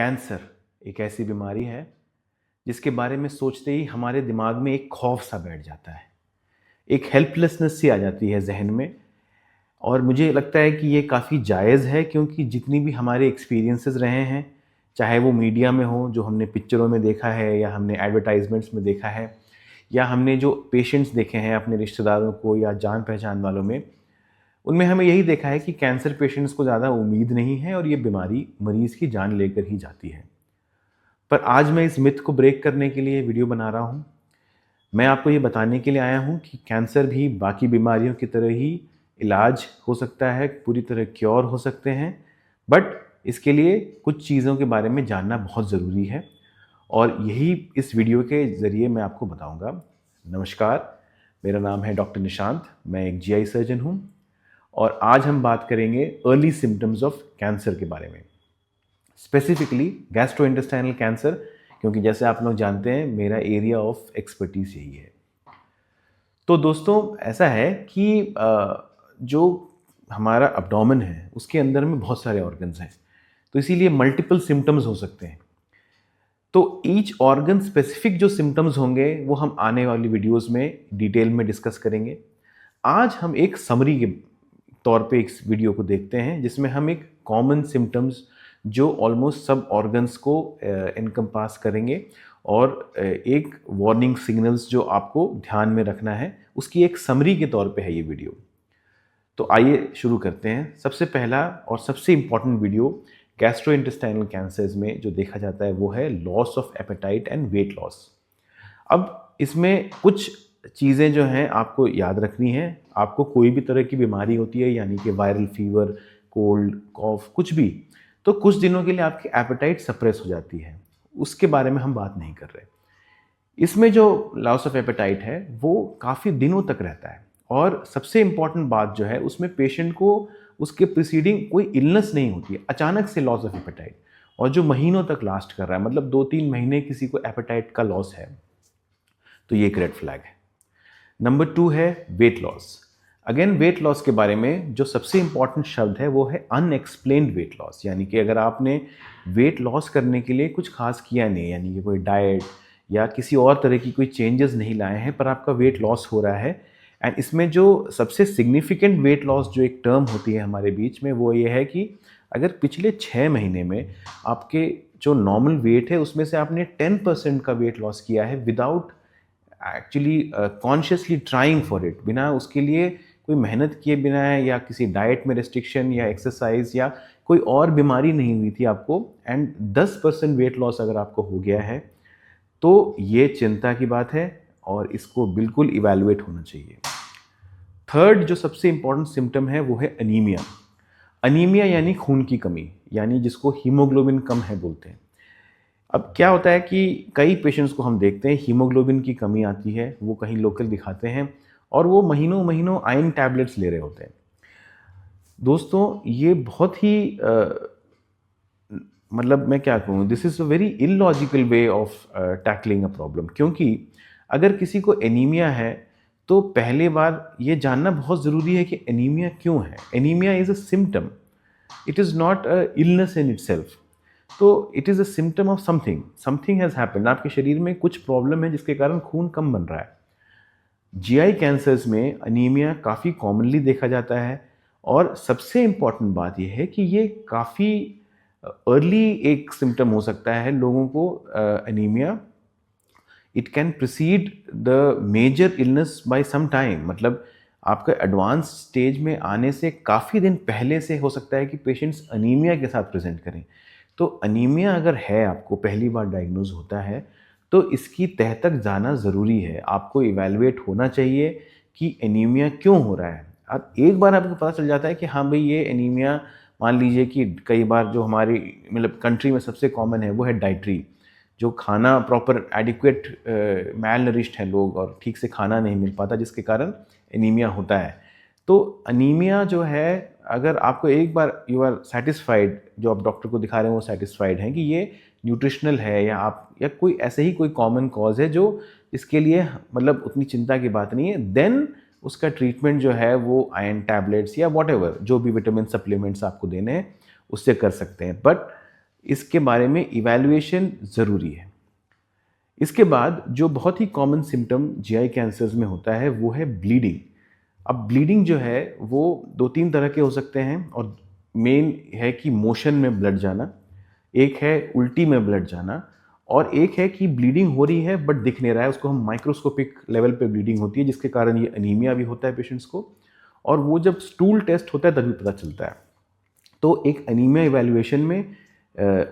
Cancer एक ऐसी बीमारी है जिसके बारे में सोचते ही हमारे दिमाग में एक खौफ सा बैठ जाता है। एक हेल्पलेसनेस सी आ जाती है ज़हन में। और मुझे लगता है कि ये काफ़ी जायज़ है, क्योंकि जितनी भी हमारे एक्सपीरियंसेस रहे हैं, चाहे वो मीडिया में हो, जो हमने पिक्चरों में देखा है या हमने एडवर्टाइजमेंट्स में देखा है, या हमने जो पेशेंट्स देखे हैं अपने रिश्तेदारों को या जान पहचान वालों में, उनमें हमें यही देखा है कि कैंसर पेशेंट्स को ज़्यादा उम्मीद नहीं है और ये बीमारी मरीज़ की जान लेकर ही जाती है। पर आज मैं इस मिथ को ब्रेक करने के लिए वीडियो बना रहा हूँ। मैं आपको ये बताने के लिए आया हूँ कि कैंसर भी बाकी बीमारियों की तरह ही इलाज हो सकता है, पूरी तरह क्योर हो सकते हैं। बट इसके लिए कुछ चीज़ों के बारे में जानना बहुत ज़रूरी है, और यही इस वीडियो के ज़रिए मैं आपको बताऊँगा। नमस्कार, मेरा नाम है डॉक्टर निशांत, मैं एक जीआई सर्जन हूँ, और आज हम बात करेंगे अर्ली सिम्टम्स ऑफ कैंसर के बारे में, स्पेसिफिकली गैस्ट्रोइंटेस्टाइनल कैंसर, क्योंकि जैसे आप लोग जानते हैं मेरा एरिया ऑफ एक्सपर्टीज यही है। तो दोस्तों, ऐसा है कि जो हमारा अब्डोमेन है उसके अंदर में बहुत सारे ऑर्गन्स हैं, तो इसीलिए मल्टीपल सिम्टम्स हो सकते हैं। तो ईच ऑर्गन स्पेसिफिक जो सिम्टम्स होंगे वो हम आने वाली वीडियोस में डिटेल में डिस्कस करेंगे। आज हम एक समरी के तौर पे इस वीडियो को देखते हैं, जिसमें हम एक कॉमन सिम्टम्स जो ऑलमोस्ट सब ऑर्गन्स को इनकम्पास करेंगे, और एक वार्निंग सिग्नल्स जो आपको ध्यान में रखना है, उसकी एक समरी के तौर पे है ये वीडियो। तो आइए शुरू करते हैं। सबसे पहला और सबसे इम्पॉर्टेंट वीडियो गैस्ट्रोइंटेस्टाइनल कैंसर्स में जो देखा जाता है वो है loss of appetite and weight loss. अब इसमें कुछ चीज़ें जो हैं आपको याद रखनी है। आपको कोई भी तरह की बीमारी होती है, यानी कि वायरल फीवर, कोल्ड, कॉफ, कुछ भी, तो कुछ दिनों के लिए आपकी एपेटाइट सप्रेस हो जाती है। उसके बारे में हम बात नहीं कर रहे। इसमें जो लॉस ऑफ एपेटाइट है वो काफ़ी दिनों तक रहता है, और सबसे इम्पॉर्टेंट बात जो है उसमें पेशेंट को उसके प्रीसीडिंग कोई इलनेस नहीं होती है। अचानक से लॉस ऑफ एपेटाइट, और जो महीनों तक लास्ट कर रहा है, मतलब 2-3 महीने किसी को एपेटाइट का लॉस है, तो ये एक रेड फ्लैग है। नंबर 2 है weight loss. Again weight loss के बारे में जो सबसे इंपॉर्टेंट शब्द है वो है अनएक्सप्लेन्ड वेट लॉस, यानी कि अगर आपने वेट लॉस करने के लिए कुछ खास किया नहीं, यानी कि कोई डाइट या किसी और तरह की कोई चेंजेस नहीं लाए हैं, पर आपका वेट लॉस हो रहा है। एंड इसमें जो सबसे सिग्निफिकेंट वेट लॉस जो एक टर्म होती है हमारे बीच में, वो ये है कि अगर पिछले 6 महीने में आपके जो नॉर्मल वेट है उसमें से आपने 10% का वेट लॉस किया है without actually consciously trying for it, बिना उसके लिए कोई मेहनत किए बिना है, या किसी डाइट में रिस्ट्रिक्शन या एक्सरसाइज या कोई और बीमारी नहीं हुई थी आपको, एंड 10% वेट लॉस अगर आपको हो गया है, तो ये चिंता की बात है और इसको बिल्कुल इवैल्यूएट होना चाहिए। थर्ड जो सबसे इंपॉर्टेंट सिम्टम है वो है अनीमिया। अनीमिया यानी खून की कमी, यानी जिसको हीमोग्लोबिन कम है बोलते हैं। अब क्या होता है कि कई पेशेंट्स को हम देखते हैं हीमोग्लोबिन की कमी आती है, वो कहीं लोकल दिखाते हैं और वो महीनों महीनों आयरन टैबलेट्स ले रहे होते हैं। दोस्तों, ये बहुत ही मतलब मैं क्या कहूँ, this is a very illogical way of tackling a problem. क्योंकि अगर किसी को एनीमिया है तो पहले बार ये जानना बहुत ज़रूरी है कि एनीमिया क्यों है। Anaemia is a symptom, it is not an illness in itself. तो it is a symptom of something, something has happened. आपके शरीर में कुछ प्रॉब्लम है जिसके कारण खून कम बन रहा है। जीआई कैंसर्स में अनीमिया काफ़ी कॉमनली देखा जाता है, और सबसे इम्पॉर्टेंट बात यह है कि ये काफ़ी अर्ली एक सिम्टम हो सकता है लोगों को anaemia. It can precede the major illness by some time, मतलब आपका एडवांस स्टेज में आने से काफ़ी दिन पहले से हो सकता है कि पेशेंट्स अनीमिया के साथ प्रेजेंट करें। तो अनीमिया अगर है, आपको पहली बार डायग्नोज होता है, तो इसकी तह तक जाना ज़रूरी है। आपको इवैल्यूएट होना चाहिए कि एनीमिया क्यों हो रहा है। अब एक बार आपको पता चल जाता है कि हाँ भाई ये एनीमिया, मान लीजिए कि कई बार जो हमारी मतलब कंट्री में सबसे कॉमन है वो है डाइट्री, जो खाना प्रॉपर एडिक्वेट मैल नरिश्ड है लोग, और ठीक से खाना नहीं मिल पाता, जिसके कारण एनीमिया होता है। तो अनीमिया जो है, अगर आपको एक बार यू आर सेटिस्फाइड, जो आप डॉक्टर को दिखा रहे हैं वो सेटिस्फाइड हैं कि ये न्यूट्रिशनल है, या कोई ऐसे ही कोई कॉमन कॉज है जो इसके लिए मतलब उतनी चिंता की बात नहीं है, देन उसका ट्रीटमेंट जो है वो आयरन टैबलेट्स या वॉट एवर जो भी विटामिन सप्लीमेंट्स आपको देने हैं उससे कर सकते हैं। बट इसके बारे में इवैल्यूएशन ज़रूरी है। इसके बाद जो बहुत ही कॉमन सिम्पटम जीआई कैंसर्स में होता है वो है ब्लीडिंग। अब ब्लीडिंग जो है वो 2-3 तरह के हो सकते हैं और मेन है कि मोशन में ब्लड जाना, एक है उल्टी में ब्लड जाना और एक है कि ब्लीडिंग हो रही है बट दिख नहीं रहा है, उसको हम माइक्रोस्कोपिक लेवल पे ब्लीडिंग होती है जिसके कारण ये अनीमिया भी होता है पेशेंट्स को और वो जब स्टूल टेस्ट होता है तभी पता चलता है। तो एक अनीमिया इवैल्यूएशन में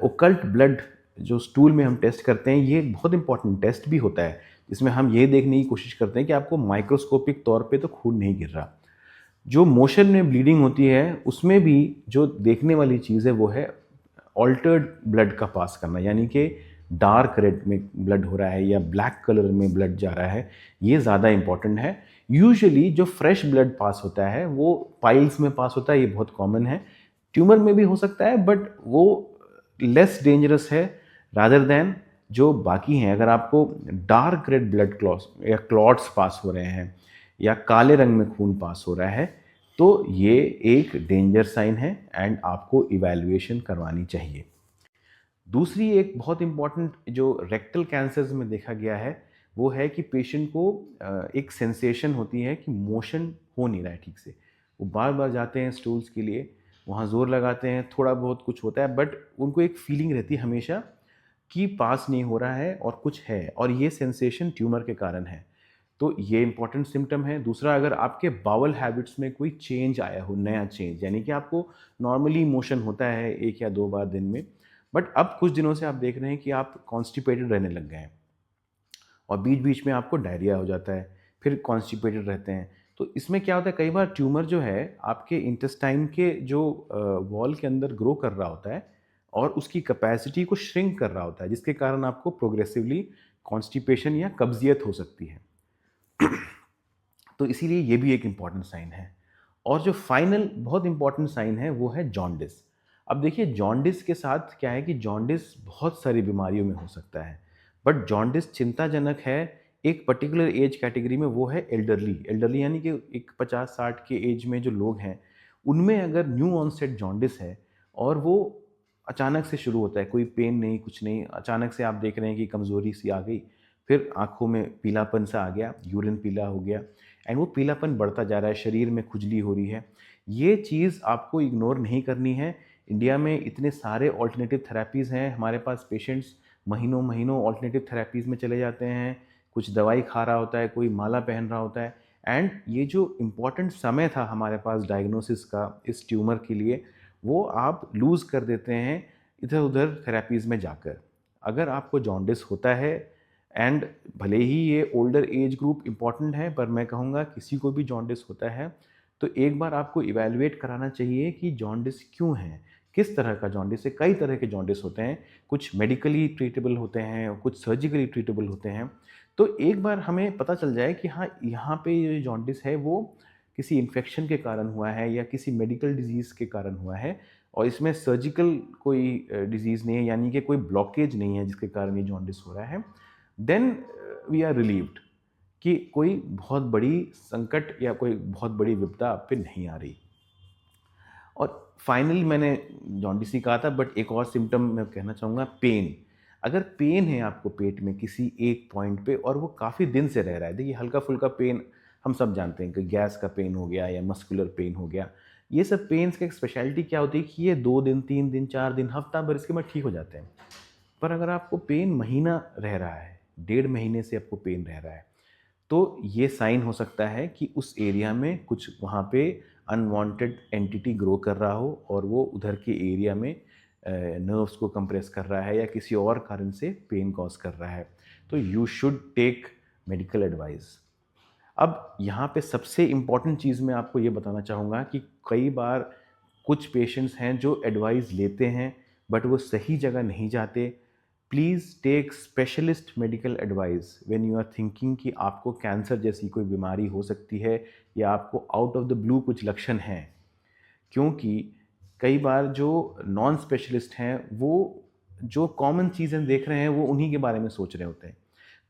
ओकल्ट ब्लड जो स्टूल में हम टेस्ट करते हैं ये एक बहुत इंपॉर्टेंट टेस्ट भी होता है जिसमें हम ये देखने की कोशिश करते हैं कि आपको माइक्रोस्कोपिक तौर पे तो खून नहीं गिर रहा। जो मोशन में ब्लीडिंग होती है उसमें भी जो देखने वाली चीज़ है वो है ऑल्टर्ड ब्लड का पास करना, यानी कि डार्क रेड में ब्लड हो रहा है या ब्लैक कलर में ब्लड जा रहा है, ये ज़्यादा इंपॉर्टेंट है। यूजुअली जो फ्रेश ब्लड पास होता है वो पाइल्स में पास होता है, ये बहुत कॉमन है। ट्यूमर में भी हो सकता है बट वो लेस डेंजरस है रादर देन जो बाकी हैं। अगर आपको डार्क रेड ब्लड क्लॉट्स या क्लॉट्स पास हो रहे हैं या काले रंग में खून पास हो रहा है तो ये एक डेंजर साइन है एंड आपको इवैल्यूएशन करवानी चाहिए। दूसरी एक बहुत इंपॉर्टेंट जो रेक्टल कैंसर्स में देखा गया है वो है कि पेशेंट को एक सेंसेशन होती है कि मोशन हो नहीं रहा है ठीक से, वो बार बार जाते हैं स्टूल्स के लिए, वहाँ ज़ोर लगाते हैं, थोड़ा बहुत कुछ होता है बट उनको एक फीलिंग रहती है हमेशा कि पास नहीं हो रहा है और कुछ है और ये सेंसेशन ट्यूमर के कारण है। तो ये इंपॉर्टेंट सिम्टम है। दूसरा, अगर आपके बाउल हैबिट्स में कोई चेंज आया हो, नया चेंज, यानी कि आपको नॉर्मली मोशन होता है 1 या 2 बार दिन में बट अब कुछ दिनों से आप देख रहे हैं कि आप कॉन्स्टिपेटेड रहने लग गए हैं और बीच बीच में आपको डायरिया हो जाता है, फिर कॉन्स्टिपेटेड रहते हैं। तो इसमें क्या होता है, कई बार ट्यूमर जो है आपके इंटेस्टाइन के जो वॉल के अंदर ग्रो कर रहा होता है और उसकी कैपेसिटी को श्रिंक कर रहा होता है जिसके कारण आपको प्रोग्रेसिवली कॉन्स्टिपेशन या कब्जियत हो सकती है। तो इसीलिए ये भी एक इम्पॉर्टेंट साइन है। और जो फाइनल बहुत इम्पॉर्टेंट साइन है वो है जॉन्डिस। अब देखिए जॉन्डिस के साथ क्या है कि जॉन्डिस बहुत सारी बीमारियों में हो सकता है बट जॉन्डिस चिंताजनक है एक पर्टिकुलर एज कैटेगरी में, वो है एल्डरली। एल्डरली यानी कि एक 50-60 के एज में जो लोग हैं उनमें अगर न्यू ऑनसेट जॉन्डिस है और वो अचानक से शुरू होता है, कोई पेन नहीं कुछ नहीं, अचानक से आप देख रहे हैं कि कमज़ोरी सी आ गई, फिर आँखों में पीलापन सा आ गया, यूरिन पीला हो गया एंड वो पीलापन बढ़ता जा रहा है, शरीर में खुजली हो रही है। ये चीज़ आपको इग्नोर नहीं करनी है। इंडिया में इतने सारे ऑल्टरनेटिव थेरेपीज़ हैं, हमारे पास पेशेंट्स महीनों महीनों ऑल्टरनेटिव थेरेपीज़ में चले जाते हैं, कुछ दवाई खा रहा होता है, कोई माला पहन रहा होता है एंड ये जो इम्पोर्टेंट समय था हमारे पास डायग्नोसिस का इस ट्यूमर के लिए, वो आप लूज़ कर देते हैं इधर-उधर थेरेपीज़ में जाकर। अगर आपको जॉन्डिस होता है एंड भले ही ये ओल्डर एज ग्रुप इम्पॉर्टेंट है पर मैं कहूँगा किसी को भी जॉन्डिस होता है तो एक बार आपको इवैल्यूएट कराना चाहिए कि जॉन्डिस क्यों है, किस तरह का जॉन्डिस है। कई तरह के जॉन्डिस होते हैं, कुछ मेडिकली ट्रीटेबल होते हैं, कुछ सर्जिकली ट्रीटेबल होते हैं। तो एक बार हमें पता चल जाए कि हाँ, यहाँ पे ये जॉन्डिस है वो किसी इन्फेक्शन के कारण हुआ है या किसी मेडिकल डिजीज़ के कारण हुआ है और इसमें सर्जिकल कोई डिजीज़ नहीं है, यानी कि कोई ब्लॉकेज नहीं है जिसके कारण ये जॉन्डिस हो रहा है, देन वी आर रिलीव्ड कि कोई बहुत बड़ी संकट या कोई बहुत बड़ी विपदा आप पे नहीं आ रही। और फाइनली मैंने जॉन्डिस ही कहा था बट एक और सिम्पटम मैं कहना चाहूँगा, पेन। अगर पेन है आपको पेट में किसी एक पॉइंट पे और वो काफ़ी दिन से रह रहा है, देखिए हल्का-फुल्का पेन हम सब जानते हैं कि गैस का पेन हो गया या मस्कुलर पेन हो गया। ये सब पेन्स की एक स्पेशलिटी क्या होती है कि ये 2 दिन, 3 दिन, 4 दिन, हफ्ता भर इसके बाद ठीक हो जाते हैं। पर अगर आपको पेन महीना रह रहा है, 1.5 महीने से आपको पेन रह रहा है, तो ये साइन हो सकता है कि उस एरिया में कुछ वहाँ पे अनवांटेड एंटिटी ग्रो कर रहा हो और वो उधर के एरिया में नर्व्स को कंप्रेस कर रहा है या किसी और कारण से पेन कॉज कर रहा है। तो you should take medical advice. अब यहाँ पे सबसे इम्पॉर्टेंट चीज़ मैं आपको ये बताना चाहूँगा कि कई बार कुछ पेशेंट्स हैं जो एडवाइस लेते हैं बट वो सही जगह नहीं जाते। Please take specialist medical advice when you are thinking कि आपको कैंसर जैसी कोई बीमारी हो सकती है या आपको आउट ऑफ द ब्लू कुछ लक्षण हैं। क्योंकि कई बार जो नॉन स्पेशलिस्ट हैं वो जो कॉमन चीज़ें देख रहे हैं वो उन्हीं के बारे में सोच रहे होते हैं।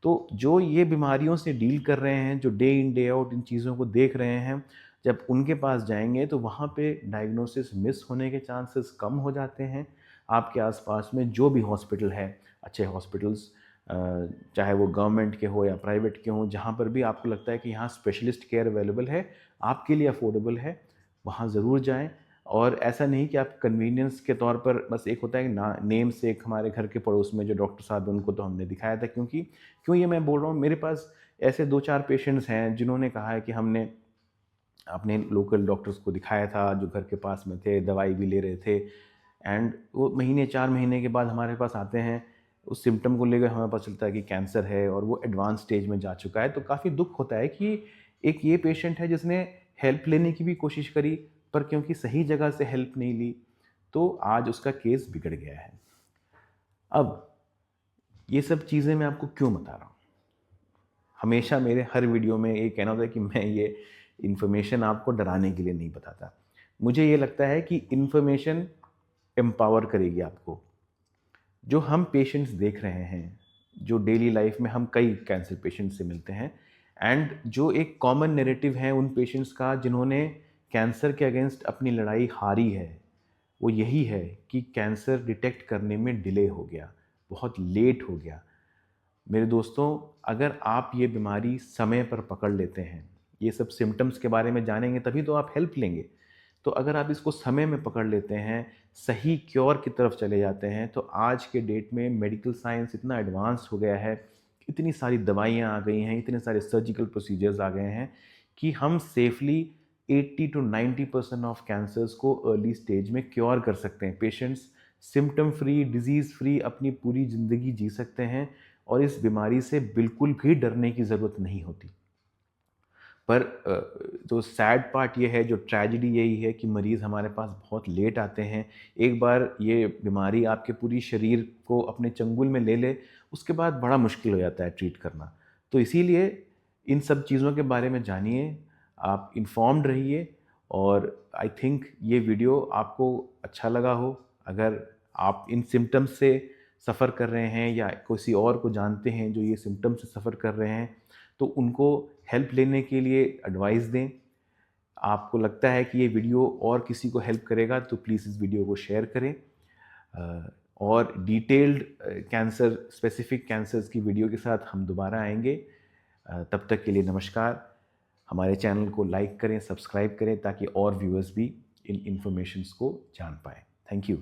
तो जो ये बीमारियों से डील कर रहे हैं, जो day in day out in चीज़ों को देख रहे हैं, जब उनके पास जाएँगे तो वहाँ पे डायग्नोसिस मिस होने के चांसेस कम हो जाते हैं। आपके आसपास में जो भी हॉस्पिटल है, अच्छे हॉस्पिटल्स, चाहे वो गवर्नमेंट के हो या प्राइवेट के हों, जहाँ पर भी आपको लगता है कि यहाँ स्पेशलिस्ट केयर अवेलेबल है, आपके लिए अफोर्डेबल है, वहाँ ज़रूर जाएँ। और ऐसा नहीं कि आप कन्वीनियंस के तौर पर, बस एक होता है कि ना नेम से, एक हमारे घर के पड़ोस में जो डॉक्टर साहब हैं उनको तो हमने दिखाया था, क्योंकि क्यों ये मैं बोल रहा हूँ, मेरे पास ऐसे 2-4 पेशेंट्स हैं जिन्होंने कहा है कि हमने अपने लोकल डॉक्टर्स को दिखाया था जो घर के पास में थे, दवाई भी ले रहे थे, एंड वो महीने 4 महीने के बाद हमारे पास आते हैं, उस सिम्पटम को लेकर हमें पता चलता है कि कैंसर है और वो एडवांस स्टेज में जा चुका है। तो काफ़ी दुःख होता है कि एक ये पेशेंट है जिसने हेल्प लेने की भी कोशिश करी, पर क्योंकि सही जगह से हेल्प नहीं ली, तो आज उसका केस बिगड़ गया है। अब ये सब चीज़ें मैं आपको क्यों बता रहा हूँ? हमेशा मेरे हर वीडियो में ये कहना होता है कि मैं ये इन्फॉर्मेशन आपको डराने के लिए नहीं बताता। मुझे ये लगता है कि इन्फॉर्मेशन एम्पावर करेगी आपको। जो हम पेशेंट्स देख रहे हैं, जो डेली लाइफ में हम कई कैंसर पेशेंट से मिलते हैं, एंड जो एक कॉमन नैरेटिव है उन पेशेंट्स का जिन्होंने कैंसर के अगेंस्ट अपनी लड़ाई हारी है, वो यही है कि कैंसर डिटेक्ट करने में डिले हो गया, बहुत लेट हो गया। मेरे दोस्तों, अगर आप ये बीमारी समय पर पकड़ लेते हैं, ये सब सिम्पटम्स के बारे में जानेंगे तभी तो आप हेल्प लेंगे। तो अगर आप इसको समय में पकड़ लेते हैं, सही क्योर की तरफ चले जाते हैं, तो आज के डेट में मेडिकल साइंस इतना एडवांस हो गया है, इतनी सारी दवाइयाँ आ गई हैं, इतने सारे सर्जिकल प्रोसीजर्स आ गए हैं कि हम सेफली 80 टू 90% ऑफ कैंसर्स को अर्ली स्टेज में क्योर कर सकते हैं। Patients symptom free, disease free अपनी पूरी ज़िंदगी जी सकते हैं और इस बीमारी से बिल्कुल भी डरने की ज़रूरत नहीं होती। पर जो सैड पार्ट ये है, जो ट्रेजेडी यही है कि मरीज़ हमारे पास बहुत लेट आते हैं। एक बार ये बीमारी आपके पूरी शरीर को अपने चंगुल में ले ले, उसके बाद बड़ा मुश्किल हो जाता है ट्रीट करना। तो इसीलिए इन सब चीज़ों के बारे में जानिए, आप इन्फॉर्म्ड रहिए, और आई थिंक ये वीडियो आपको अच्छा लगा हो। अगर आप इन सिम्पटम्स से सफ़र कर रहे हैं या किसी और को जानते हैं जो ये सिम्पटम्स से सफ़र कर रहे हैं, तो उनको हेल्प लेने के लिए एडवाइस दें। आपको लगता है कि ये वीडियो और किसी को हेल्प करेगा तो प्लीज़ इस वीडियो को शेयर करें। और डिटेल्ड कैंसर, स्पेसिफिक कैंसर्स की वीडियो के साथ हम दोबारा आएंगे। तब तक के लिए नमस्कार। हमारे चैनल को लाइक करें, सब्सक्राइब करें ताकि और व्यूअर्स भी इन इन्फॉर्मेशंस को जान पाएँ। Thank you.